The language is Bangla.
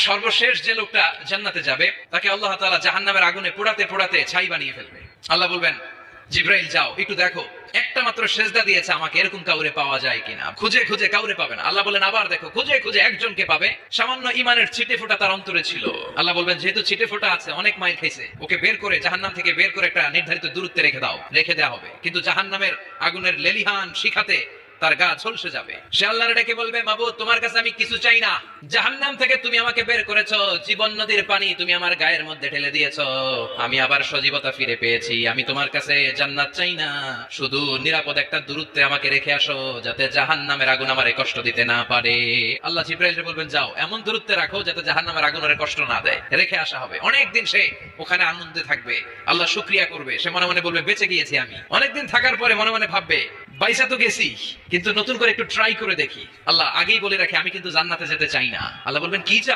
সর্বশেষ যে লোকটা জান্নাতে যাবে তাকে আল্লাহ তাআলা জাহান্নামের আগুনে পোড়াতে পোড়াতে ছাই বানিয়ে ফেলবে। আল্লাহ বলবেন, জিব্রাইল যাও একটু দেখো একটা মাত্র সেজদা দিয়েছে আমাকে, এরকম কাউরে পাওয়া যায় কিনা। খুঁজে খুঁজে কাউরে পাবে না। আল্লাহ বলেন আবার দেখো, খুঁজে খুঁজে একজনকে পাবে, সামান্য ইমানের ছিটে ফোঁটা তার অন্তরে ছিল। আল্লাহ বলবেন যেহেতু ছিটে ফোঁটা আছে, অনেক মাইর খাইছে, ওকে বের করে জাহান্নাম থেকে বের করে একটা নির্ধারিত দূরত্বে রেখে দাও, রেখে দেওয়া হবে। কিন্তু জাহান্নামের আগুনের লেলিহান শিখাতে তার গা ঝলসে যাবে। সে আল্লাহর ডেকে বলবে, মাবুদ তোমার কাছে আমি কিছু চাই না, জাহান্নাম থেকে তুমি আমাকে বের করেছো, জীবন নদীর পানি তুমি আমার গায়ের মধ্যে ঢেলে দিয়েছো, আমি আবার সজীবতা ফিরে পেয়েছি, আমি তোমার কাছে জান্নাত চাই না, শুধু নিরাপদ একটা দূরত্বে আমাকে রেখে আসো যাতে জাহান্নামের আগুন আমারে কষ্ট দিতে না পারে। আল্লাহ জিব্রাইলকে বলবেন যাও এমন দূরত্বে রাখো যাতে জাহান্নামের আগুন ওরে কষ্ট না দেয়। রেখে আসা হবে। অনেকদিন সে ওখানে আনন্দে থাকবে, আল্লাহ শুকরিয়া করবে, সে মনে মনে বলবে বেঁচে গিয়েছি আমি। অনেকদিন থাকার পরে মনে মনে ভাববে বাইসা তো গেছি, কিন্তু নতুন করে একটু ট্রাই করে দেখি। আল্লাহ আগেই বলে রাখে আমি কিন্তু জান্নাতে যেতে চাই না। আল্লাহ বলবেন কি চাও?